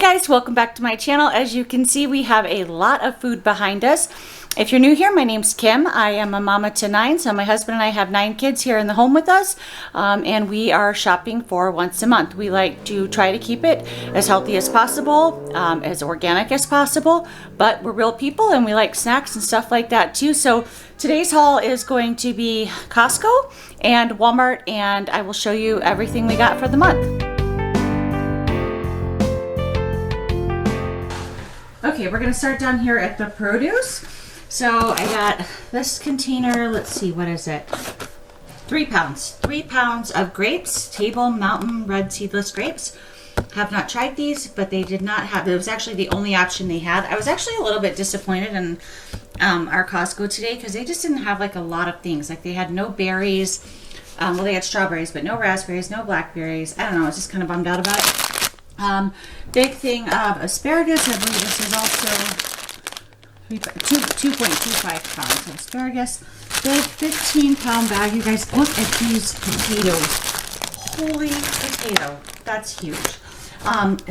guys, welcome back to my channel. As you can see, we have a lot of food behind us. If you're new here, my name's Kim. I am a mama to 9, so my husband and I have 9 kids here in the home with us, and we are shopping for once a month. We like to try to keep it as healthy as possible, as organic as possible, but we're real people and we like snacks and stuff like that too. So today's haul is going to be Costco and Walmart, and I will show you everything we got for the month. Okay, we're gonna start down here at the produce. So I got this container, let's see, what is it? 3 pounds. 3 pounds of grapes, Table Mountain Red Seedless grapes. Have not tried these, but they did not have, it was actually the only option they had. I was actually a little bit disappointed in our Costco today because they just didn't have like a lot of things. Like they had no berries, well they had strawberries, but no raspberries, no blackberries. I don't know, I was just kind of bummed out about it. Big thing of asparagus. I believe this is also 2.25 pounds of asparagus. Big 15-pound bag. You guys, look at these potatoes. Holy potato. That's huge.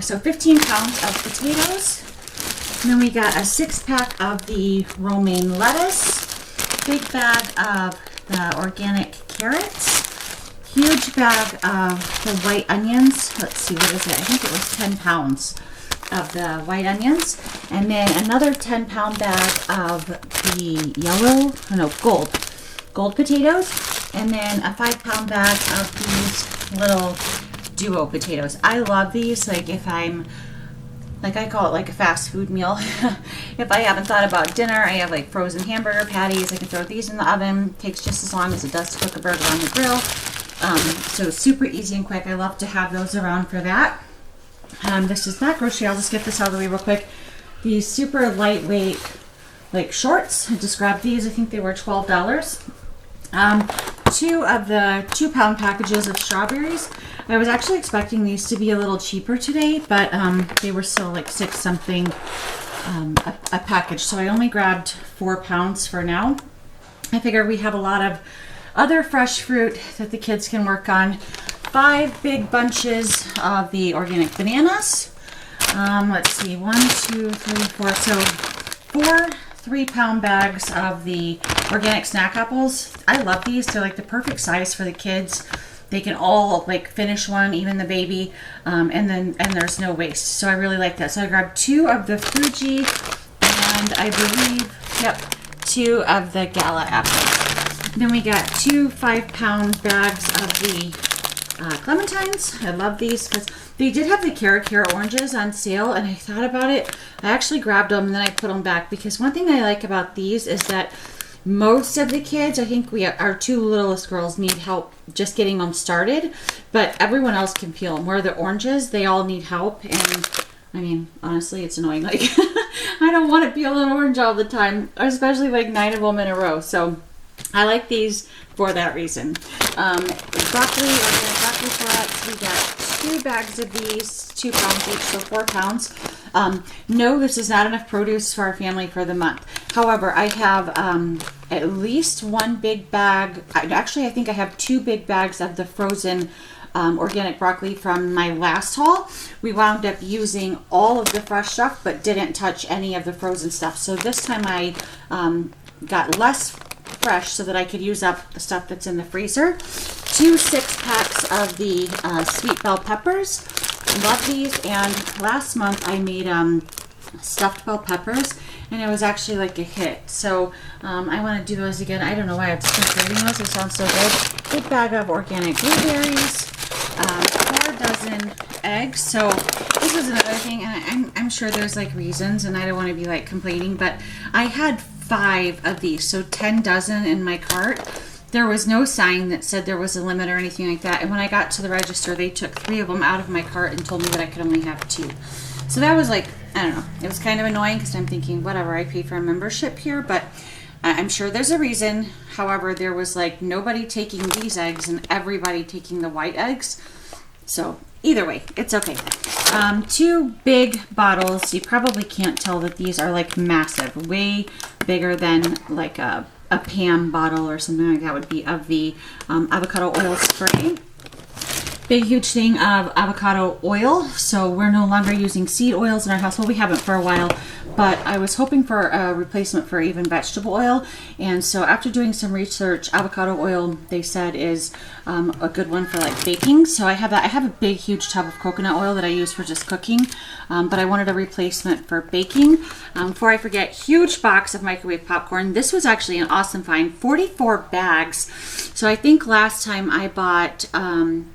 So 15 pounds of potatoes. And then we got a 6-pack of the romaine lettuce. Big bag of the organic carrots. Huge bag of the white onions. Let's see, what is it? I think it was 10 pounds of the white onions. And then another 10-pound bag of the gold potatoes. And then a 5-pound bag of these little duo potatoes. I love these. Like if I'm, like I call it like a fast food meal. If I haven't thought about dinner, I have like frozen hamburger patties. I can throw these in the oven. Takes just as long as it does to cook a burger on the grill. So super easy and quick. I love to have those around for that. This is not grocery. I'll just get this out of the way real quick. These super lightweight like shorts. I just grabbed these. I think they were $12. 2 of the 2-pound packages of strawberries. I was actually expecting these to be a little cheaper today, but they were still like 6 something a package. So I only grabbed 4 pounds for now. I figure we have a lot of other fresh fruit that the kids can work on. 5 big bunches of the organic bananas. Let's see, 1, 2, 3, 4. So 4 3-pound bags of the organic snack apples. I love these. They're like the perfect size for the kids. They can all like finish one, even the baby, and there's no waste. So I really like that. So I grabbed 2 of the Fuji, and I believe, 2 of the Gala apples. Then we got 2 5-pound bags of the clementines. I love these because they did have the Cara oranges on sale, and I thought about it. I actually grabbed them and then I put them back because one thing I like about these is that most of the kids, I think our 2 littlest girls need help just getting them started, but everyone else can peel them. Where the oranges, they all need help, and I mean, honestly, it's annoying. Like, I don't want to peel an orange all the time, especially like 9 of them in a row. So I like these for that reason. Broccoli, organic broccoli flats. We got 2 bags of these, 2 pounds each, so 4 pounds. No, this is not enough produce for our family for the month. However, I have at least 1 big bag. Actually, I think I have 2 big bags of the frozen organic broccoli from my last haul. We wound up using all of the fresh stuff, but didn't touch any of the frozen stuff. So this time I got less fresh so that I could use up the stuff that's in the freezer. 2 6-packs of the sweet bell peppers. Love these. And last month I made stuffed bell peppers, and it was actually like a hit. So I want to do those again. I don't know why I'm still creating those. They sound so good. Big bag of organic blueberries. 4 dozen eggs. So this was another thing, and I'm sure there's like reasons, and I don't want to be like complaining, but I had 5 of these, so 10 dozen in my cart. There was no sign that said there was a limit or anything like that, and when I got to the register, they took 3 of them out of my cart and told me that I could only have 2. So that was like, I don't know, it was kind of annoying because I'm thinking, whatever, I pay for a membership here, but I'm sure there's a reason. However, there was like nobody taking these eggs and everybody taking the white eggs. So either way, it's okay. 2 big bottles. You probably can't tell that these are like massive, way bigger than like a Pam bottle or something like that would be, of the avocado oil spray. big huge thing of avocado oil. So we're no longer using seed oils in our house. Well, we haven't for a while, but I was hoping for a replacement for even vegetable oil. And so after doing some research, avocado oil, they said, is a good one for like baking. So I have that. I have a big huge tub of coconut oil that I use for just cooking, but I wanted a replacement for baking. Before I forget, huge box of microwave popcorn. This was actually an awesome find, 44 bags. So I think last time I bought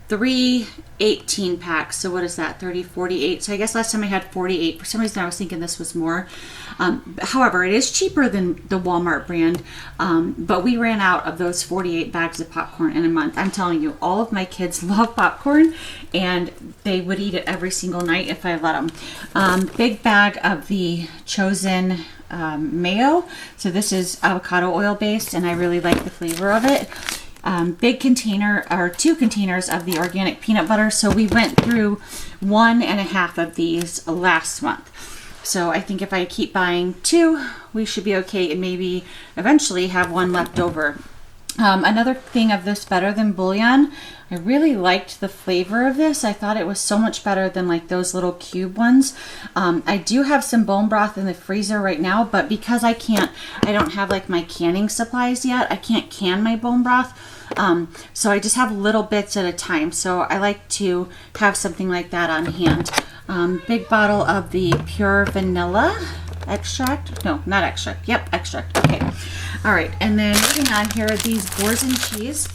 3 18 packs. So what is that? 30, 48. So I guess last time I had 48. For some reason I was thinking this was more. However, it is cheaper than the Walmart brand. But we ran out of those 48 bags of popcorn in a month. I'm telling you, all of my kids love popcorn and they would eat it every single night if I let them. Big bag of the Chosen mayo. So this is avocado oil based and I really like the flavor of it. Big container, or 2 containers of the organic peanut butter. So we went through 1.5 of these last month. So I think if I keep buying 2, we should be okay and maybe eventually have 1 left over. Another thing of this, better than bouillon. I really liked the flavor of this. I thought it was so much better than like those little cube ones. I do have some bone broth in the freezer right now, but because I don't have like my canning supplies yet, I can't can my bone broth. So I just have little bits at a time. So I like to have something like that on hand. Big bottle of the pure vanilla extract. No, not extract. Yep, extract. Okay. All right. And then moving on, here are these boars and cheese.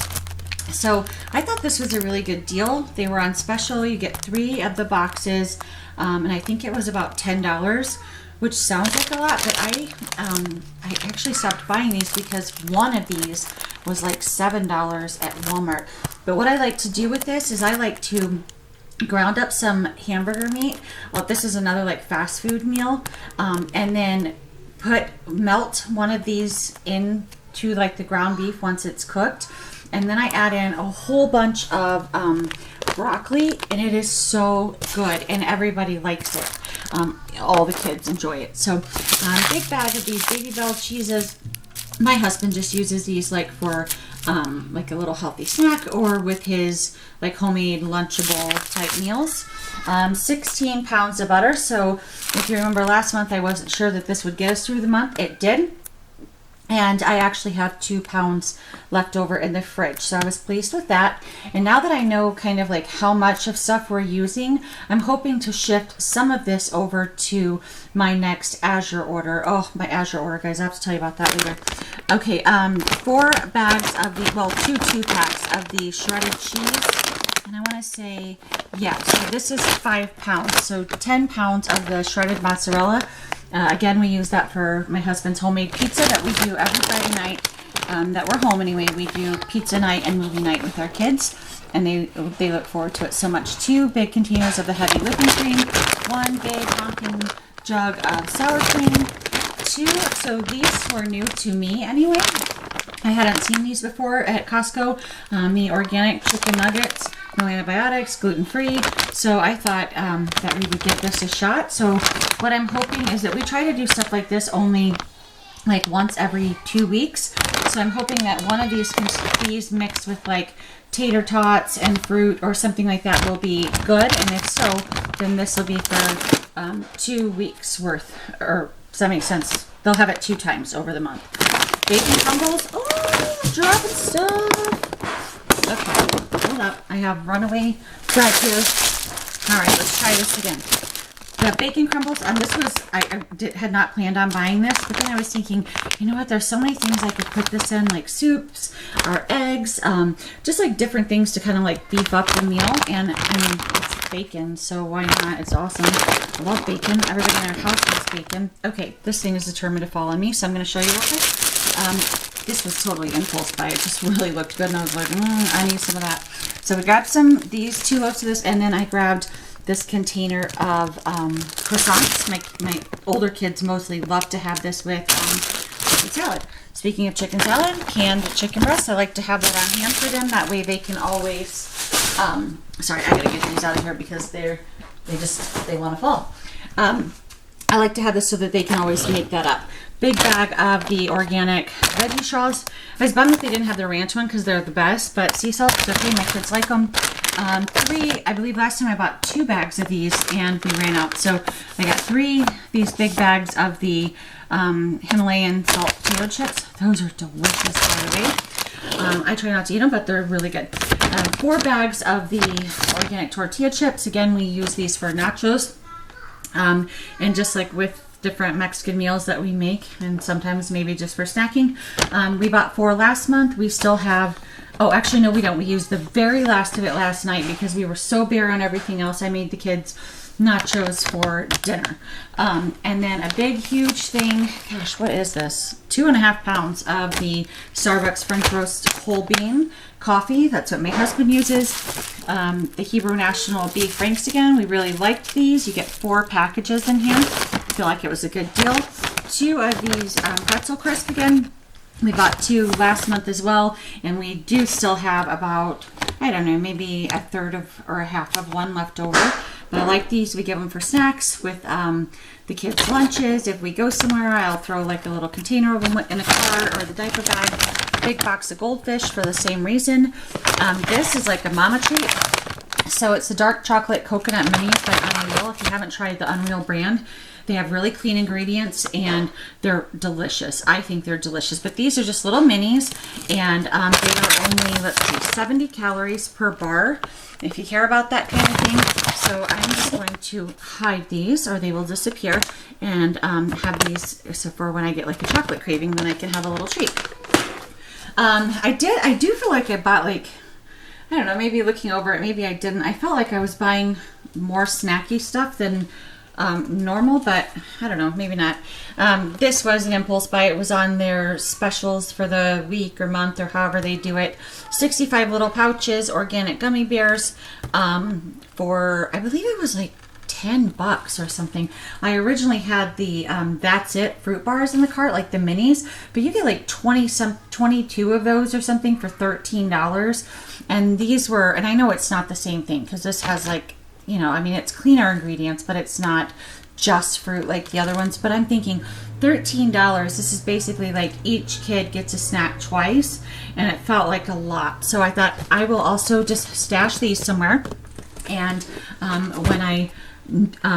So I thought this was a really good deal. They were on special. You get 3 of the boxes. And I think it was about $10, which sounds like a lot, but I actually stopped buying these because one of these was like $7 at Walmart. But what I like to do with this is I like to ground up some hamburger meat. Well, this is another like fast food meal. And then melt one of these into like the ground beef once it's cooked. And then I add in a whole bunch of broccoli, and it is so good, and everybody likes it. All the kids enjoy it. So big bag of these Baby Bell cheeses. My husband just uses these like for like a little healthy snack or with his like homemade Lunchable type meals. 16 pounds of butter. So if you remember last month, I wasn't sure that this would get us through the month. It did. And I actually have 2 pounds left over in the fridge. So I was pleased with that. And now that I know kind of like how much of stuff we're using, I'm hoping to shift some of this over to my next Azure order. Oh, my Azure order, guys. I have to tell you about that later. Okay, 4 bags of the, well, 2 packs of the shredded cheese. And I want to say, yeah, so this is 5 pounds. So 10 pounds of the shredded mozzarella. Again, we use that for my husband's homemade pizza that we do every Friday night that we're home anyway. We do pizza night and movie night with our kids, and they look forward to it so much. 2 big containers of the heavy whipping cream, 1 big honking jug of sour cream, 2, so these were new to me anyway. I hadn't seen these before at Costco, the organic chicken nuggets. No antibiotics, gluten-free. So I thought that we would give this a shot. So what I'm hoping is that we try to do stuff like this only like once every 2 weeks. So I'm hoping that one of these mixed with like tater tots and fruit or something like that will be good. And if so, then this will be for 2 weeks worth. Or does that make sense? They'll have it 2 times over the month. Bacon crumbles. Oh, dropping stuff. Okay, hold up. I have runaway bread here. All right, let's try this again. The bacon crumbles, this was, had not planned on buying this, but then I was thinking, you know what, there's so many things I could put this in, like soups or eggs, just like different things to kind of like beef up the meal. And I mean, it's bacon, so why not? It's awesome. I love bacon. Everybody in our house loves bacon. Okay, this thing is determined to fall on me, so I'm going to show you real quick. This was totally impulse buy. It just really looked good, and I was like, I need some of that. So we grabbed these 2 loaves of this, and then I grabbed this container of croissants. My older kids mostly love to have this with chicken salad. Speaking of chicken salad, canned chicken breasts, I like to have that on hand for them. That way they can always, sorry, I gotta get these out of here because they want to fall. I like to have this so that they can always make that up. Big bag of the organic veggie straws. I was bummed that they didn't have the ranch one because they're the best, but sea salt is okay. My kids like them. I believe last time I bought 2 bags of these and we ran out. So I got 3 these big bags of the Himalayan salt potato chips. Those are delicious, by the way. I try not to eat them, but they're really good. 4 bags of the organic tortilla chips. Again, we use these for nachos. And just like with different Mexican meals that we make, and sometimes maybe just for snacking. We bought 4 last month. We still have, oh, actually, no, we don't. We used the very last of it last night because we were so bare on everything else. I made the kids nachos for dinner. And then a big, huge thing, gosh, what is this? 2.5 pounds of the Starbucks French Roast whole bean coffee. That's what my husband uses. The Hebrew National Beef Franks again. We really liked these. You get 4 packages in here. I feel like it was a good deal. 2 of these pretzel crisp again. We bought 2 last month as well, and we do still have about, I don't know, maybe a third of or a half of one left over. But I like these. We give them for snacks with the kids' lunches. If we go somewhere, I'll throw like a little container of them in a car or the diaper bag. Big box of goldfish for the same reason. This is like a mama treat. So it's the dark chocolate coconut minis by Unreal. If you haven't tried the Unreal brand, they have really clean ingredients and they're delicious. I think they're delicious. But these are just little minis, and they are only, let's see, 70 calories per bar, if you care about that kind of thing. So I'm just going to hide these or they will disappear, and have these so for when I get like a chocolate craving, then I can have a little treat. I do feel like I bought, like, I don't know, maybe looking over it, maybe I didn't. I felt like I was buying more snacky stuff than normal, but I don't know, maybe not. This was an impulse buy. It was on their specials for the week or month or however they do it. 65 little pouches, organic gummy bears, for, I believe it was like $10 or something. I originally had the That's It fruit bars in the cart, like the minis, but you get like 22 of those or something for $13. And these were, and I know it's not the same thing because this has like, you know, I mean, it's cleaner ingredients, but it's not just fruit like the other ones. But I'm thinking $13. This is basically like each kid gets a snack twice, and it felt like a lot. So I thought I will also just stash these somewhere, and when I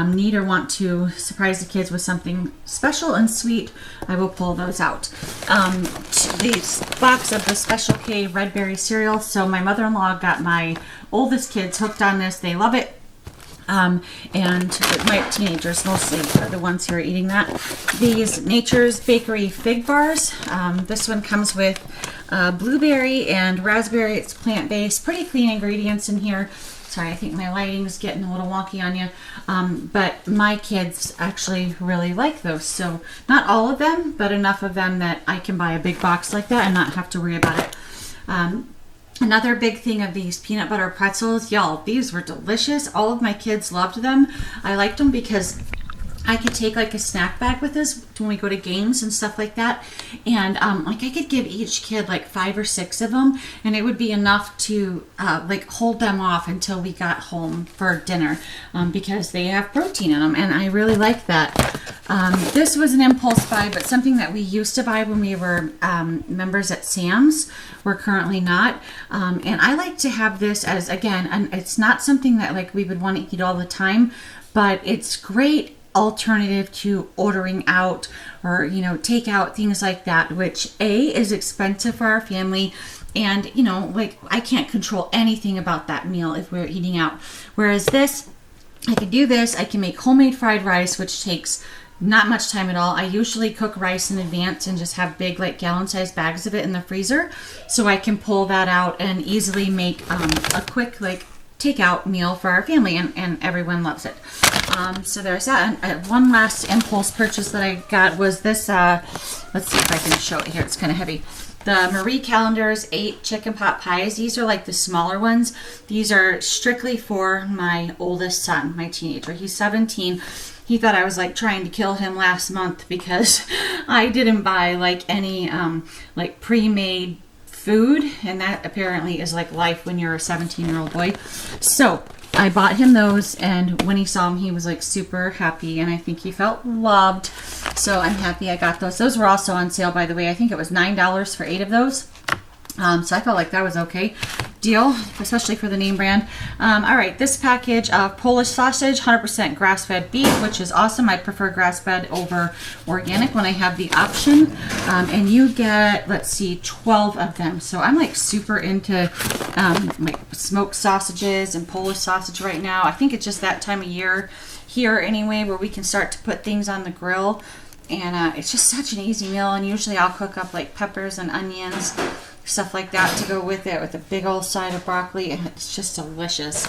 need or want to surprise the kids with something special and sweet, I will pull those out. This box of the Special K Red Berry cereal. So my mother-in-law got my oldest kids hooked on this. They love it. And my teenagers mostly are the ones who are eating that. These Nature's Bakery fig bars. This one comes with blueberry and raspberry. It's plant-based. Pretty clean ingredients in here. Sorry, I think my lighting's getting a little wonky on you. But my kids actually really like those. So not all of them, but enough of them that I can buy a big box like that and not have to worry about it. Another big thing of these peanut butter pretzels, y'all, these were delicious. All of my kids loved them. I liked them because I could take like a snack bag with us when we go to games and stuff like that. And like I could give each kid like 5 or 6 of them, and it would be enough to like hold them off until we got home for dinner, because they have protein in them, and I really like that. This was an impulse buy, but something that we used to buy when we were members at Sam's. We're currently not. And I like to have this as, again, and it's not something that like we would want to eat all the time, but it's great alternative to ordering out or, you know, take out, things like that, which is expensive for our family. And, you know, like I can't control anything about that meal if we're eating out. Whereas this, I can do this. I can make homemade fried rice, which takes not much time at all. I usually cook rice in advance and just have big like gallon-sized bags of it in the freezer, so I can pull that out and easily make a quick like takeout meal for our family, and everyone loves it. So there's that. And one last impulse purchase that I got was this. Let's see if I can show it here. It's kind of heavy. The Marie Callender's 8 chicken pot pies. These are like the smaller ones. These are strictly for my oldest son, my teenager. He's 17. He thought I was like trying to kill him last month because I didn't buy like any like pre-made food, and that apparently is like life when you're a 17-year-old boy. So I bought him those, and when he saw them, he was like super happy, and I think he felt loved. So I'm happy I got those. Those were also on sale, by the way. I think it was $9 for 8 of those. So I felt like that was okay. deal, especially for the name brand. All right, this package of Polish sausage, 100% grass-fed beef, which is awesome. I prefer grass-fed over organic when I have the option. And you get, let's see, 12 of them. So I'm like super into like smoked sausages and Polish sausage right now. I think it's just that time of year here anyway where we can start to put things on the grill. And it's just such an easy meal. And usually I'll cook up like peppers and onions, stuff like that to go with it, with a big old side of broccoli, and it's just delicious.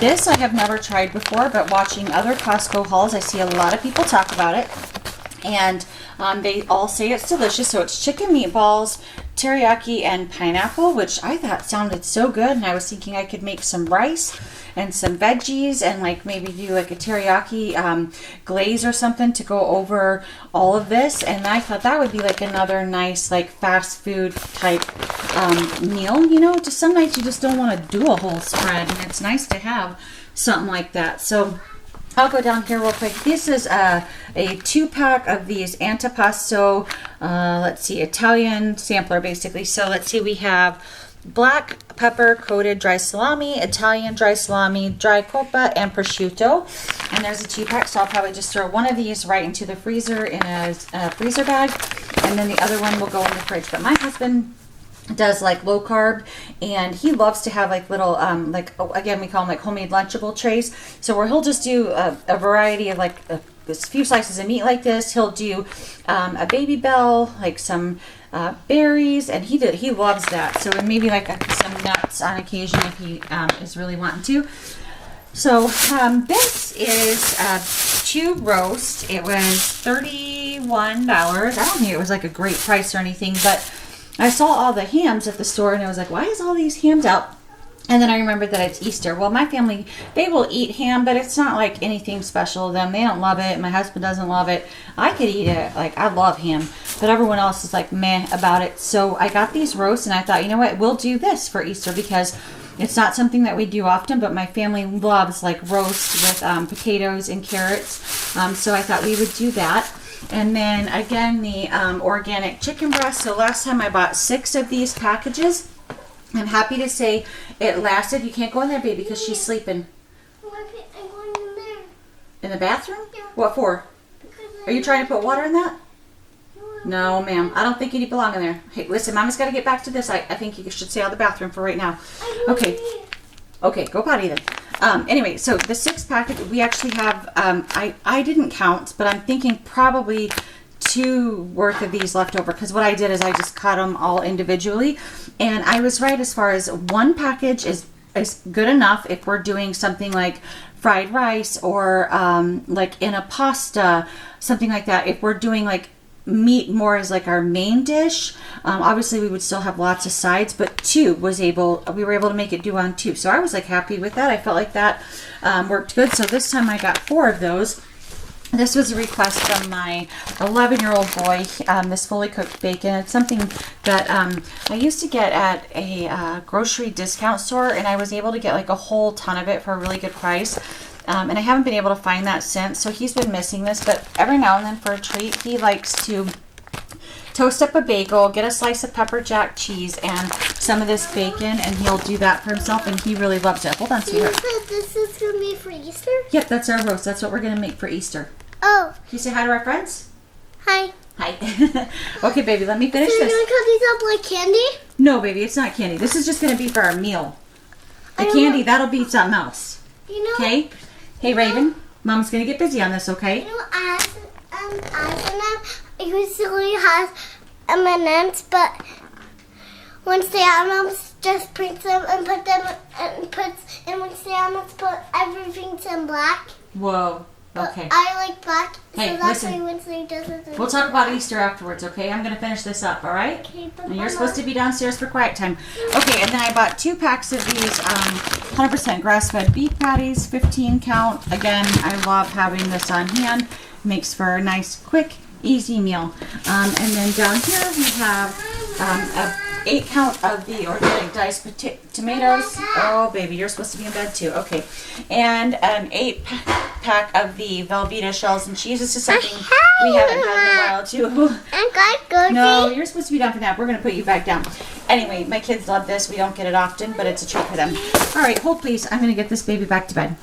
This I have never tried before, but watching other Costco hauls, I see a lot of people talk about it, and they all say it's delicious. So it's chicken meatballs, teriyaki, and pineapple, which I thought sounded so good, and I was thinking I could make some rice and some veggies and like maybe do like a teriyaki glaze or something to go over all of this. And I thought that would be like another nice like fast food type meal. You know, just some nights you just don't want to do a whole spread, and it's nice to have something like that. So I'll go down here real quick. This is a 2-pack of these antipasto, let's see, Italian sampler basically. So let's see, we have black pepper coated dry salami, Italian dry salami, dry coppa, and prosciutto. And there's a 2-pack, so I'll probably just throw one of these right into the freezer in a freezer bag, and then the other one will go in the fridge. But my husband does like low carb, and he loves to have like little like, again, we call them like homemade lunchable trays. So where he'll just do a variety of like a few slices of meat like this. He'll do a baby bell, like some berries, and he loves that. So and maybe like some nuts on occasion if he is really wanting to. So this is 2 roast. It was $31. I don't think it was like a great price or anything, but I saw all the hams at the store, and I was like, why is all these hams out? And then I remembered that it's Easter. Well, my family, they will eat ham, but it's not like anything special to them. They don't love it. My husband doesn't love it. I could eat it. Like, I love ham, but everyone else is like meh about it. So I got these roasts, and I thought, you know what, we'll do this for Easter because it's not something that we do often, but my family loves like roast with potatoes and carrots. So I thought we would do that. And then again, the organic chicken breast. So last time I bought 6 of these packages. I'm happy to say it lasted. You can't go in there, baby, because she's sleeping. I'm going in there. In the bathroom? Yeah. What for? Are you trying to put water in that? No, ma'am. I don't think you belong in there. Hey, listen, Mama's got to get back to this. I think you should stay out of the bathroom for right now. Okay. Okay, go potty then. Anyway, so the 6 package, we actually have, I didn't count, but I'm thinking probably 2 worth of these left over, because what I did is I just cut them all individually, and I was right as far as 1 package is good enough if we're doing something like fried rice or like in a pasta, something like that. If we're doing like meat more as like our main dish, obviously we would still have lots of sides, but 2 we were able to make it do on 2. So I was like happy with that. I felt like that worked good. So this time I got 4 of those. This was a request from my 11-year-old boy, this fully cooked bacon. It's something that I used to get at a grocery discount store, and I was able to get like a whole ton of it for a really good price. And I haven't been able to find that since, so he's been missing this. But every now and then for a treat, he likes to toast up a bagel, get a slice of pepper jack cheese, and some of this bacon, and he'll do that for himself, and he really loves it. Hold on, sweetheart. You said this is going to be for Easter? Yep, that's our roast. That's what we're going to make for Easter. Oh. Can you say hi to our friends? Hi. Hi. Okay, baby, let me finish So this. you're going to cut these up like candy? No, baby, it's not candy. This is just going to be for our meal. The candy, that'll be something else. You know, Okay? Hey, Raven, Mom's going to get busy on this, okay? you know, I usually has M&Ms, but once the M&Ms just prints them and put them and once the M&Ms put everything's in black. Whoa. But Okay. I like black, Hey, so that's listen. why Wednesday does it. We'll talk about Easter afterwards, okay? I'm going to finish this up, all right? Okay, And you're supposed to be downstairs for quiet time. Okay, and then I bought 2 packs of these 100% grass-fed beef patties, 15 count. Again, I love having this on hand. Makes for a nice, quick, easy meal. And then down here we have 8 count of the organic diced tomatoes. Oh, baby, you're supposed to be in bed too. Okay. And an 8 pack of the Velveeta shells and cheese. This is something we haven't had in a while too. No, you're supposed to be down for that. We're going to put you back down. Anyway, my kids love this. We don't get it often, but it's a treat for them. All right, hold please. I'm going to get this baby back to bed.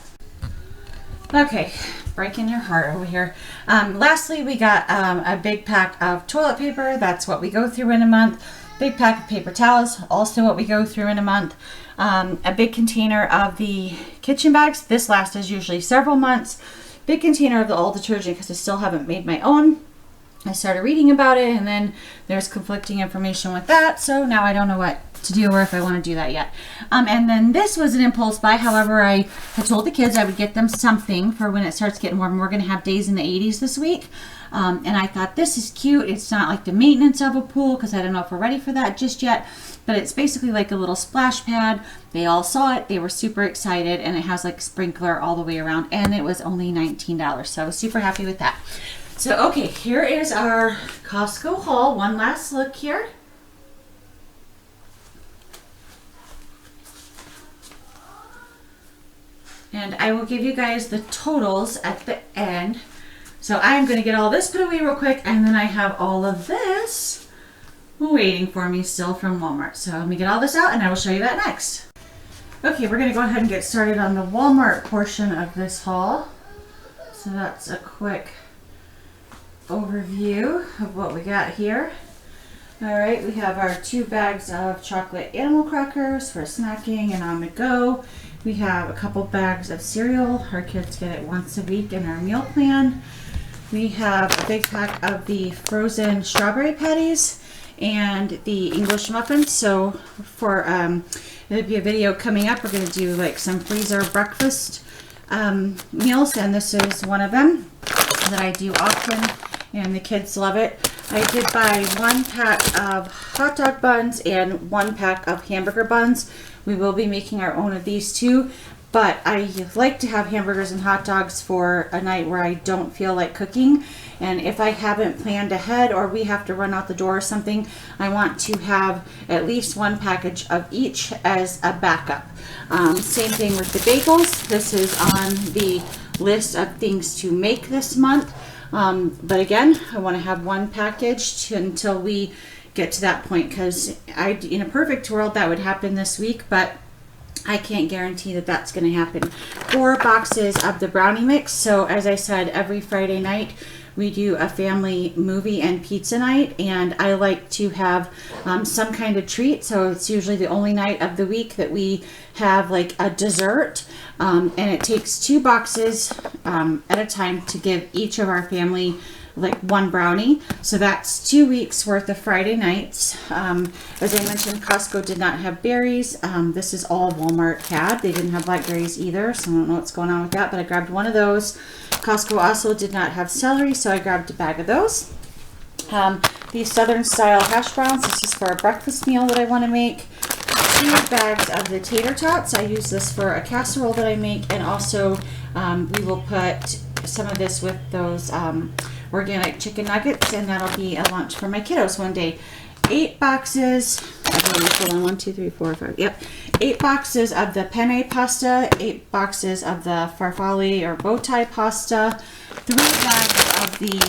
Okay, breaking your heart over here. Lastly, we got a big pack of toilet paper. That's what we go through in a month. Big pack of paper towels, also what we go through in a month. A big container of the kitchen bags. This lasts us usually several months. Big container of all detergent because I still haven't made my own. I started reading about it and then there's conflicting information with that. So now I don't know what to do or if I want to do that yet. And then this was an impulse buy. However, I had told the kids I would get them something for when it starts getting warm. We're going to have days in the 80s this week. And I thought this is cute. It's not like the maintenance of a pool because I don't know if we're ready for that just yet. But it's basically like a little splash pad. They all saw it. They were super excited. And it has like a sprinkler all the way around. And it was only $19. So I was super happy with that. So, okay, here is our Costco haul. One last look here. And I will give you guys the totals at the end. So I'm going to get all this put away real quick. And then I have all of this waiting for me still from Walmart. So let me get all this out and I will show you that next. Okay, we're going to go ahead and get started on the Walmart portion of this haul. So that's a quick overview of what we got here. All right, we have our 2 bags of chocolate animal crackers for snacking and on the go. We have a couple bags of cereal. Our kids get it once a week in our meal plan. We have a big pack of the frozen strawberry patties and the English muffins. So for there'll be a video coming up. We're going to do like some freezer breakfast meals, and this is one of them that I do often, and the kids love it. I did buy 1 pack of hot dog buns and 1 pack of hamburger buns. We will be making our own of these too, but I like to have hamburgers and hot dogs for a night where I don't feel like cooking. And if I haven't planned ahead or we have to run out the door or something, I want to have at least 1 package of each as a backup. Same thing with the bagels. This is on the list of things to make this month. But again, I want to have 1 package until we get to that point, because in a perfect world that would happen this week, but I can't guarantee that that's going to happen. 4 boxes of the brownie mix. So as I said, every Friday night we do a family movie and pizza night, and I like to have some kind of treat. So it's usually the only night of the week that we have like a dessert, and it takes 2 boxes at a time to give each of our family like 1 brownie. So that's 2 weeks worth of Friday nights. As I mentioned, Costco did not have berries. This is all Walmart had. They didn't have blackberries either, so I don't know what's going on with that, but I grabbed 1 of those. Costco also did not have celery, so I grabbed a bag of those. These Southern style hash browns. This is for a breakfast meal that I want to make. 2 bags of the tater tots. I use this for a casserole that I make, and also we will put some of this with those organic chicken nuggets, and that'll be a lunch for my kiddos one day. 8 boxes. Hold on, 1, 2, 3, 4, 5. Yep, 8 boxes of the penne pasta. 8 boxes of the farfalle or bow tie pasta. 3 bags of the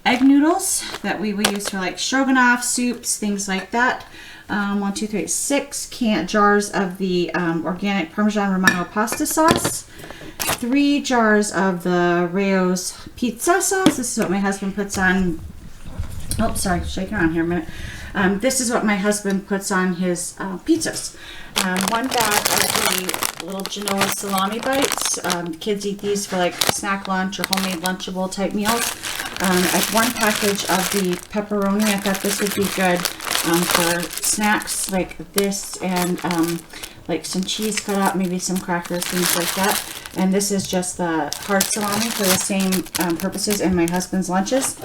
egg noodles that we will use for like stroganoff soups, things like that. 1, 2, 3, 6 jars of the organic Parmesan Romano pasta sauce. 3 jars of the Rao's pizza sauce. This is what my husband puts on. Oh, sorry, shake it around here a minute. This is what my husband puts on his pizzas. 1 bag of the little Genoa salami bites. Kids eat these for like snack lunch or homemade Lunchable type meals. 1 package of the pepperoni. I thought this would be good for snacks like this, and like some cheese cut out, maybe some crackers, things like that. And this is just the hard salami for the same purposes in my husband's lunches.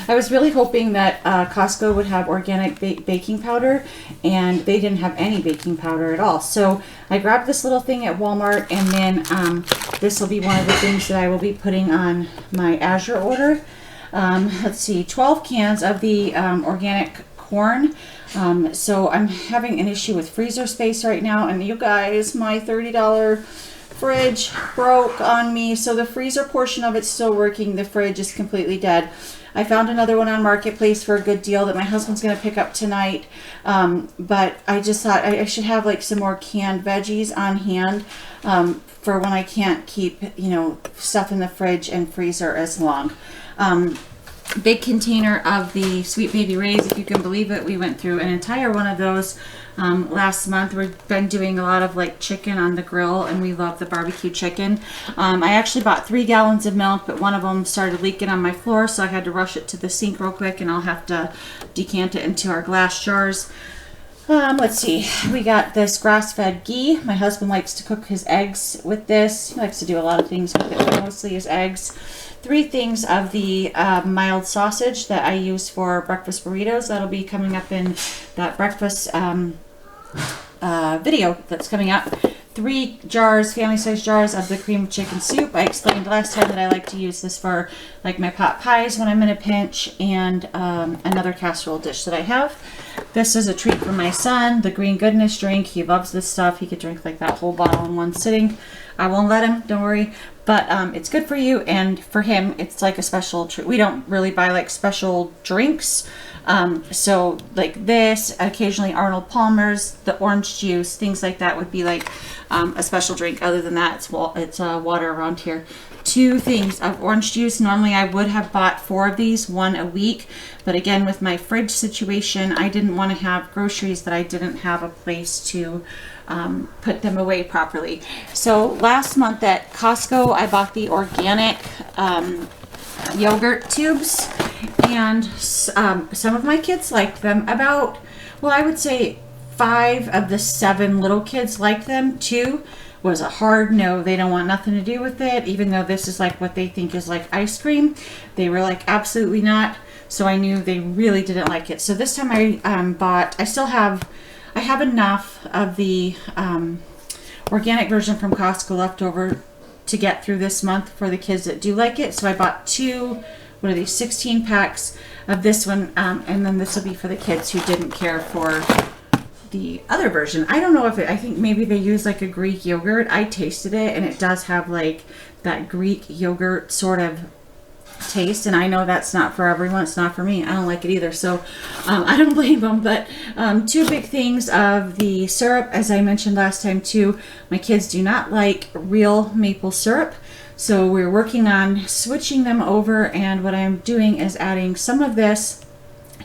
I was really hoping that Costco would have organic baking powder, and they didn't have any baking powder at all. So I grabbed this little thing at Walmart, and then this will be one of the things that I will be putting on my Azure order. Let's see, 12 cans of the organic corn. So I'm having an issue with freezer space right now, and you guys, my $30 fridge broke on me, so the freezer portion of it's still working. The fridge is completely dead. I found another one on Marketplace for a good deal that my husband's going to pick up tonight. But I just thought I should have like some more canned veggies on hand for when I can't keep, you know, stuff in the fridge and freezer as long. Big container of the Sweet Baby Ray's, if you can believe it. We went through an entire one of those last month. We've been doing a lot of like chicken on the grill, and we love the barbecue chicken. I actually bought 3 gallons of milk, but one of them started leaking on my floor, so I had to rush it to the sink real quick, and I'll have to decant it into our glass jars. Let's see, we got this grass-fed ghee. My husband likes to cook his eggs with this. He likes to do a lot of things with it, but mostly his eggs. 3 things of the mild sausage that I use for breakfast burritos. That'll be coming up in that breakfast video that's coming up. 3 jars, family-sized jars of the cream of chicken soup. I explained last time that I like to use this for like my pot pies when I'm in a pinch, and another casserole dish that I have. This is a treat for my son, the Green Goodness drink. He loves this stuff. He could drink like that whole bottle in one sitting. I won't let him, don't worry. But it's good for you, and for him, it's like a special treat. We don't really buy like special drinks. So like this, occasionally Arnold Palmer's, the orange juice, things like that would be like a special drink. Other than that, it's water around here. 2 things of orange juice. Normally I would have bought 4 of these, 1 a week. But again, with my fridge situation, I didn't want to have groceries that I didn't have a place to put them away properly. So last month at Costco, I bought the organic yogurt tubes, and some of my kids liked them. About, well, I would say 5 of the 7 little kids liked them. 2 was a hard no. They don't want nothing to do with it, even though this is like what they think is like ice cream. They were like, absolutely not. So I knew they really didn't like it. So this time I have enough of the organic version from Costco left over to get through this month for the kids that do like it. So I bought 2, what are these, 16 packs of this one, and then this will be for the kids who didn't care for the other version. I don't know if I think maybe they use like a Greek yogurt. I tasted it, and it does have like that Greek yogurt sort of taste, and I know that's not for everyone. It's not for me. I don't like it either, so I don't blame them. But 2 big things of the syrup, as I mentioned last time too, my kids do not like real maple syrup, so we're working on switching them over, and what I'm doing is adding some of this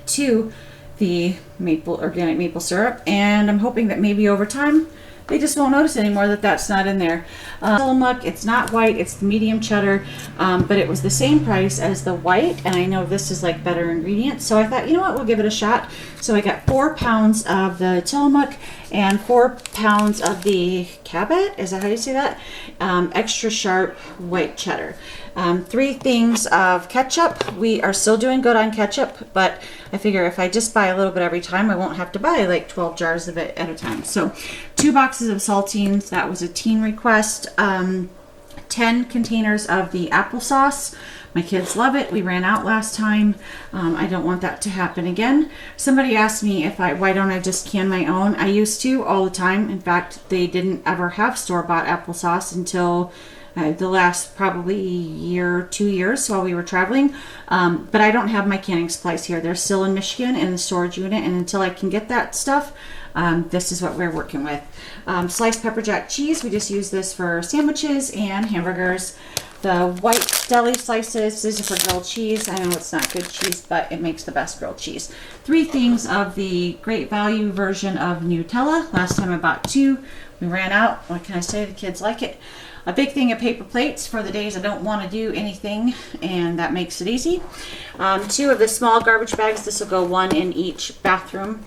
to the organic maple syrup, and I'm hoping that maybe over time they just won't notice anymore that that's not in there. Tillamook, it's not white, it's the medium cheddar, but it was the same price as the white, and I know this is like better ingredients, so I thought, you know what, we'll give it a shot. So I got 4 pounds of the Tillamook and 4 pounds of the Cabot, is that how you say that? Extra sharp white cheddar. 3 things of ketchup. We are still doing good on ketchup, but I figure if I just buy a little bit every time, I won't have to buy like 12 jars of it at a time. So 2 boxes of saltines, that was a teen request. 10 containers of the applesauce. My kids love it. We ran out last time. I don't want that to happen again. Somebody asked me why don't I just can my own? I used to all the time. In fact, they didn't ever have store-bought applesauce until the last probably year, 2 years while we were traveling. But I don't have my canning supplies here. They're still in Michigan in the storage unit, and until I can get that stuff, this is what we're working with. Sliced pepper jack cheese. We just use this for sandwiches and hamburgers. The white deli slices, these are for grilled cheese. I know it's not good cheese, but it makes the best grilled cheese. 3 things of the great value version of Nutella. Last time I bought 2. We ran out. What can I say? The kids like it. A big thing of paper plates for the days I don't want to do anything, and that makes it easy. 2 of the small garbage bags. This will go 1 in each bathroom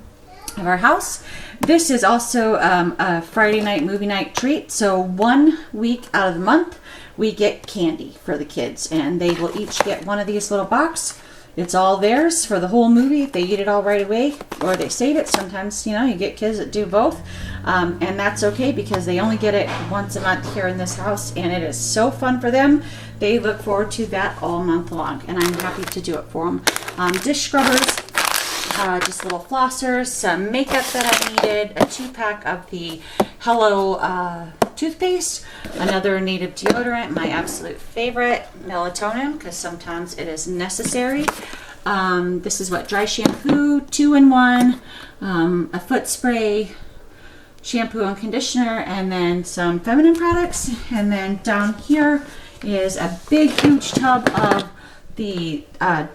of our house. This is also a Friday night movie night treat. So 1 week out of the month, we get candy for the kids, and they will each get 1 of these little boxes. It's all theirs for the whole movie. If they eat it all right away, or they save it. Sometimes, you know, you get kids that do both. And that's okay because they only get it once a month here in this house, and it is so fun for them. They look forward to that all month long, and I'm happy to do it for them. Dish scrubbers. just little flossers, some makeup that I needed, a 2-pack of the Hello toothpaste, another native deodorant, my absolute favorite, melatonin, because sometimes it is necessary. This is what, dry shampoo, 2-in-1, a foot spray, shampoo and conditioner, and then some feminine products. And then down here is a big, huge tub of the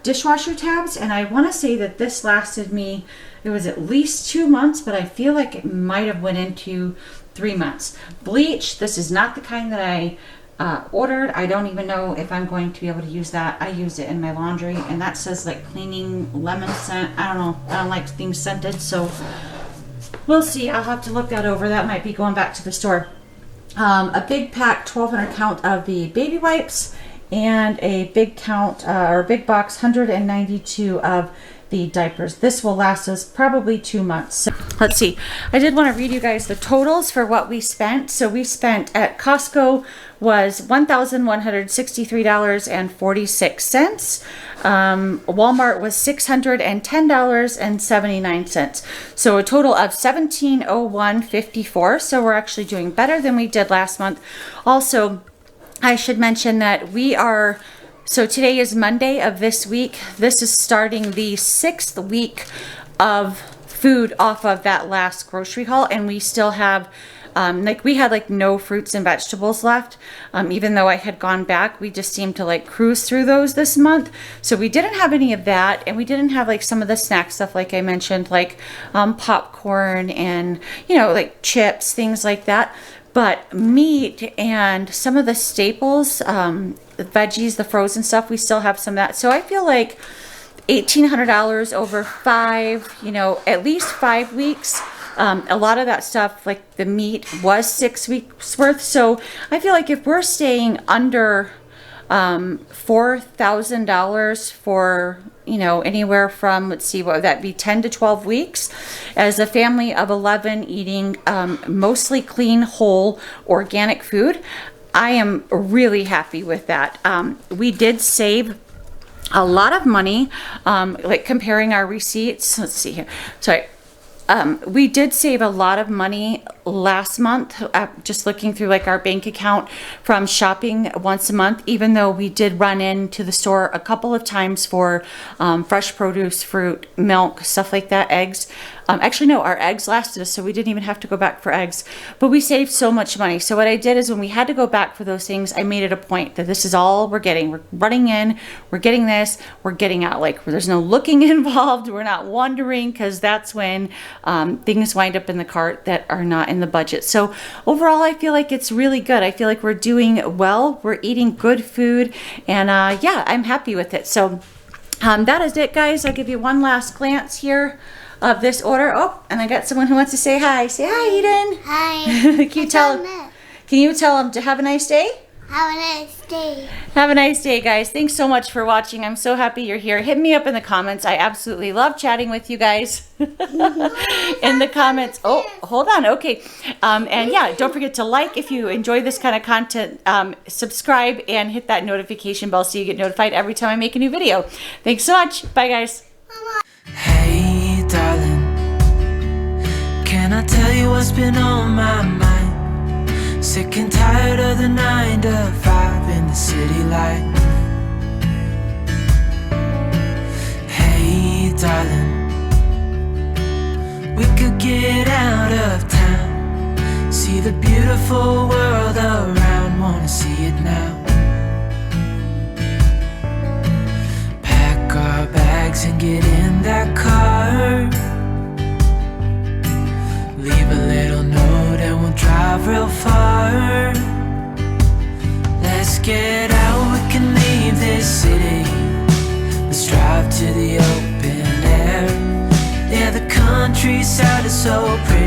dishwasher tabs. And I want to say that this lasted me, it was at least 2 months, but I feel like it might have went into 3 months. Bleach, this is not the kind that I ordered. I don't even know if I'm going to be able to use that. I use it in my laundry, and that says like cleaning lemon scent. I don't know. I don't like things scented, so we'll see. I'll have to look that over. That might be going back to the store. A big pack, 1,200 count of the baby wipes, and a big count or big box, 192 of the diapers. This will last us probably 2 months. So, let's see. I did want to read you guys the totals for what we spent. So we spent at Costco was $1,163.46. Walmart was $610.79. So a total of $1,701.54. So we're actually doing better than we did last month. Also, I should mention that we are, so today is Monday of this week. This is starting the 6th week of food off of that last grocery haul, and we still have like we had like no fruits and vegetables left. Even though I had gone back, we just seemed to like cruise through those this month. So we didn't have any of that, and we didn't have like some of the snack stuff like I mentioned, like popcorn and, you know, like chips, things like that. But meat and some of the staples, the veggies, the frozen stuff, we still have some of that. So I feel like $1,800 over 5, you know, at least 5 weeks. A lot of that stuff, like the meat, was 6 weeks worth. So I feel like if we're staying under $4,000 for, you know, anywhere from, let's see, what would that be, 10 to 12 weeks, as a family of 11 eating mostly clean, whole, organic food, I am really happy with that. We did save a lot of money, like comparing our receipts. Let's see here. Sorry. We did save a lot of money last month, just looking through like our bank account from shopping once a month, even though we did run into the store a couple of times for fresh produce, fruit, milk, stuff like that, eggs. Actually, no, our eggs lasted us, so we didn't even have to go back for eggs. But we saved so much money. So what I did is when we had to go back for those things, I made it a point that this is all we're getting. We're running in, we're getting this, we're getting out. Like, there's no looking involved. We're not wondering, because that's when things wind up in the cart that are not in the budget. So overall, I feel like it's really good. I feel like we're doing well. We're eating good food. And yeah, I'm happy with it. So that is it, guys. I'll give you one last glance here of this order. Oh, and I got someone who wants to say hi. Say hi, Eden. Hi. Can you tell them to have a nice day? Have a nice day. Have a nice day, guys. Thanks so much for watching. I'm so happy you're here. Hit me up in the comments. I absolutely love chatting with you guys in the comments. Oh, hold on. Okay. And yeah, don't forget to like if you enjoy this kind of content. Subscribe and hit that notification bell so you get notified every time I make a new video. Thanks so much. Bye, guys. Hey, darling, can I tell you what's been on my mind? Sick and tired of the 9 to 5 in the city life. Hey, darling, we could get out of town, see the beautiful world around, wanna see it now. Pack our bags and get in that car, leave a little note and we'll drive real far. Let's get out, we can leave this city. Let's drive to the open air. Yeah, the countryside is so pretty.